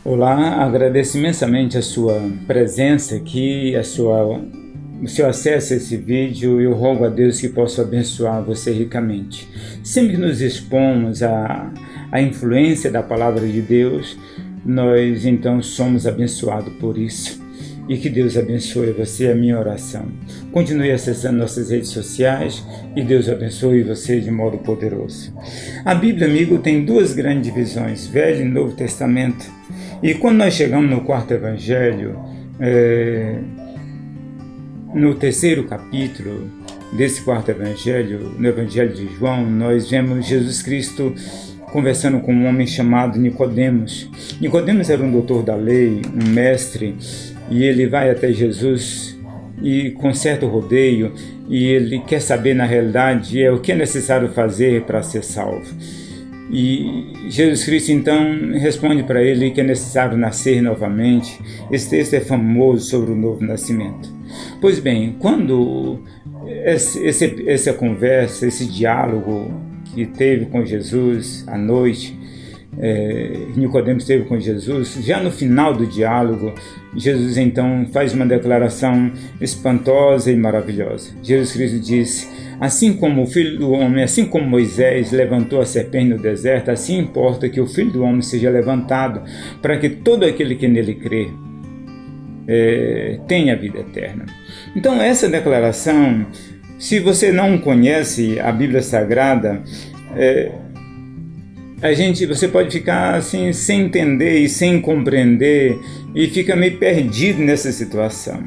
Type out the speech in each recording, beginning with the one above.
Olá, agradeço imensamente a sua presença aqui, o seu acesso a esse vídeo. Eu rogo a Deus que possa abençoar você ricamente. Sempre que nos expomos à influência da Palavra de Deus, nós então somos abençoados por isso. E que Deus abençoe você, é a minha oração. Continue acessando nossas redes sociais e Deus abençoe você de modo poderoso. A Bíblia, amigo, tem duas grandes divisões, Velho e Novo Testamento. E quando nós chegamos no quarto evangelho, no terceiro capítulo desse quarto evangelho, no evangelho de João, nós vemos Jesus Cristo conversando com um homem chamado Nicodemos. Nicodemos era um doutor da lei, um mestre, e ele vai até Jesus e com certo rodeio, e ele quer saber na realidade o que é necessário fazer para ser salvo. E Jesus Cristo então responde para ele que é necessário nascer novamente. Esse texto é famoso sobre o novo nascimento. Pois bem, quando essa conversa, esse diálogo que teve com Jesus à noite, Nicodemos teve com Jesus, já no final do diálogo, Jesus então faz uma declaração espantosa e maravilhosa. Jesus Cristo disse: assim como o Filho do Homem, assim como Moisés levantou a serpente no deserto, assim importa que o Filho do Homem seja levantado, para que todo aquele que nele crê tenha vida eterna. Então essa declaração, se você não conhece a Bíblia Sagrada, você pode ficar assim sem entender e sem compreender e fica meio perdido nessa situação.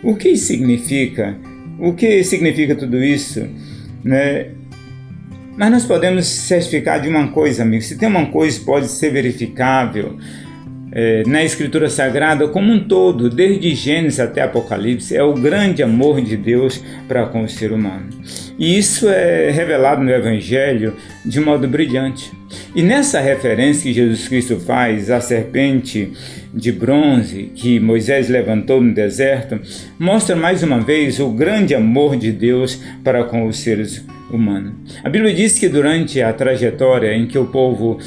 O que significa? O que significa tudo isso? Né? Mas nós podemos certificar de uma coisa, amigo. Se tem uma coisa que pode ser verificável na Escritura Sagrada como um todo, desde Gênesis até Apocalipse, é o grande amor de Deus para com o ser humano. E isso é revelado no Evangelho de modo brilhante. E nessa referência que Jesus Cristo faz à serpente de bronze que Moisés levantou no deserto, mostra mais uma vez o grande amor de Deus para com os seres humanos. A Bíblia diz que durante a trajetória em que o povo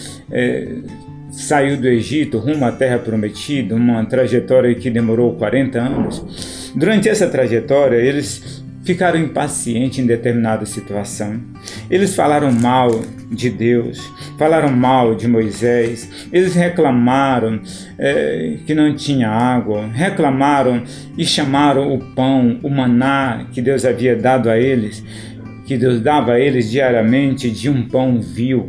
saiu do Egito rumo à Terra Prometida, uma trajetória que demorou 40 anos, durante essa trajetória eles ficaram impacientes em determinada situação. Eles falaram mal de Deus, falaram mal de Moisés, eles reclamaram que não tinha água, reclamaram e chamaram o pão, o maná que Deus havia dado a eles, que Deus dava a eles diariamente, de um pão vil.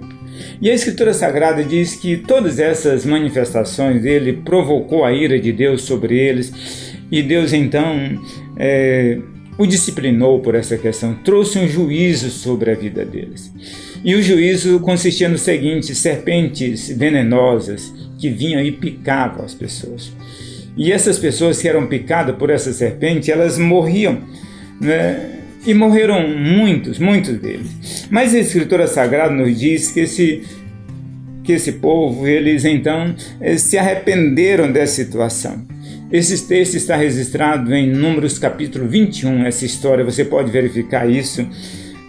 E a Escritura Sagrada diz que todas essas manifestações dele provocou a ira de Deus sobre eles, e Deus então o disciplinou por essa questão, trouxe um juízo sobre a vida deles. E o juízo consistia no seguinte: serpentes venenosas que vinham e picavam as pessoas. E essas pessoas que eram picadas por essa serpente, elas morriam, né? E morreram muitos deles. Mas a Escritura Sagrada nos diz que esse povo, eles então se arrependeram dessa situação. Esse texto está registrado em Números capítulo 21, essa história, você pode verificar isso.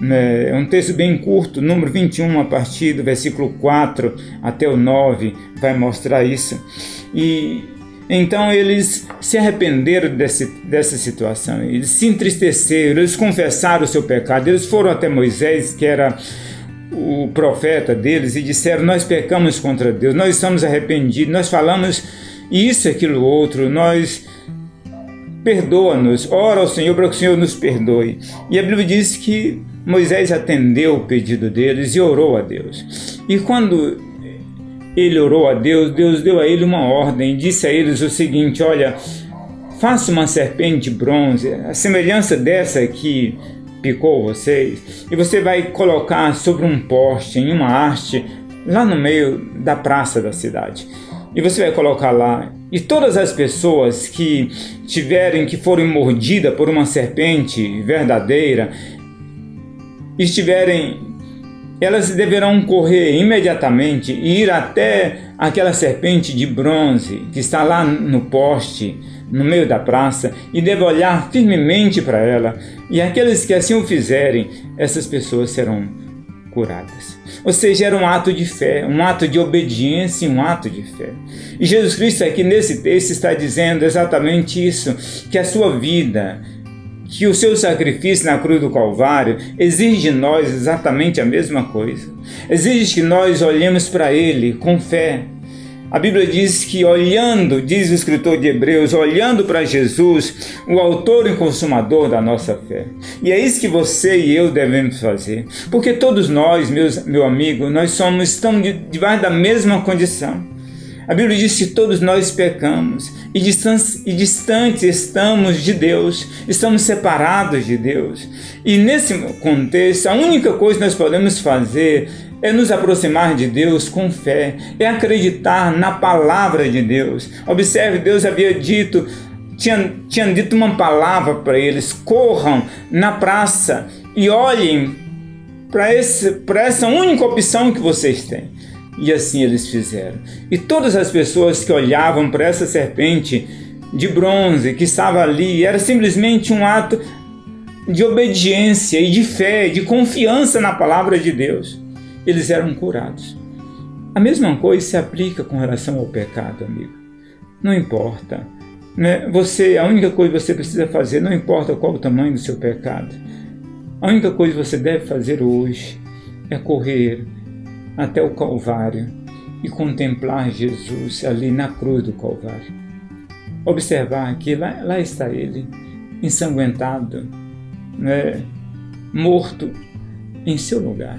É um texto bem curto, número 21, a partir do versículo 4 até o 9, vai mostrar isso. E então eles se arrependeram dessa situação, eles se entristeceram, eles confessaram o seu pecado, eles foram até Moisés, que era o profeta deles, e disseram: nós pecamos contra Deus, nós estamos arrependidos, nós falamos isso, aquilo, outro, perdoa-nos, ora ao Senhor para que o Senhor nos perdoe. E a Bíblia diz que Moisés atendeu o pedido deles e orou a Deus. E quando ele orou a Deus, Deus deu a ele uma ordem, disse a eles o seguinte: olha, faça uma serpente de bronze, a semelhança dessa que picou vocês, e você vai colocar sobre um poste, em uma haste, lá no meio da praça da cidade. E você vai colocar lá, e todas as pessoas que forem mordidas por uma serpente verdadeira, elas deverão correr imediatamente e ir até aquela serpente de bronze que está lá no poste no meio da praça e deve olhar firmemente para ela, e aqueles que assim o fizerem, essas pessoas serão curadas. Ou seja, era um ato de fé, um ato de obediência e um ato de fé. E Jesus Cristo aqui nesse texto está dizendo exatamente isso, que a sua vida, que o seu sacrifício na cruz do Calvário exige de nós exatamente a mesma coisa. Exige que nós olhemos para Ele com fé. A Bíblia diz que olhando, diz o escritor de Hebreus, olhando para Jesus, o autor e consumador da nossa fé. E é isso que você e eu devemos fazer. Porque todos nós, meu amigo, nós estamos debaixo da mesma condição. A Bíblia diz que todos nós pecamos e distantes estamos de Deus, estamos separados de Deus. E nesse contexto, a única coisa que nós podemos fazer é nos aproximar de Deus com fé, é acreditar na palavra de Deus. Observe, Deus havia dito, tinha dito uma palavra para eles: corram na praça e olhem para essa única opção que vocês têm. E assim eles fizeram. E todas as pessoas que olhavam para essa serpente de bronze que estava ali, era simplesmente um ato de obediência e de fé, de confiança na palavra de Deus. Eles eram curados. A mesma coisa se aplica com relação ao pecado, amigo. Não importa, né? A única coisa que você precisa fazer, não importa qual o tamanho do seu pecado, a única coisa que você deve fazer hoje é correr até o Calvário e contemplar Jesus ali na cruz do Calvário. Observar que lá está Ele, ensanguentado, né? Morto em seu lugar.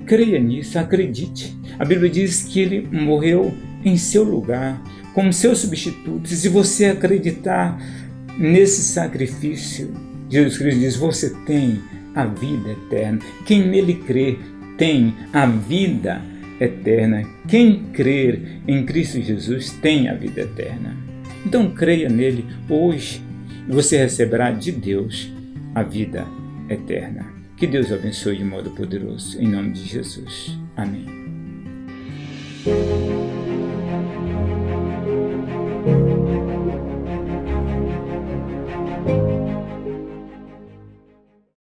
Creia nisso, acredite. A Bíblia diz que Ele morreu em seu lugar, como seu substituto. E se você acreditar nesse sacrifício, Jesus Cristo diz: você tem a vida eterna. Quem nele crê tem a vida eterna. Quem crer em Cristo Jesus tem a vida eterna. Então creia nele hoje e você receberá de Deus a vida eterna. Que Deus abençoe de modo poderoso, em nome de Jesus. Amém.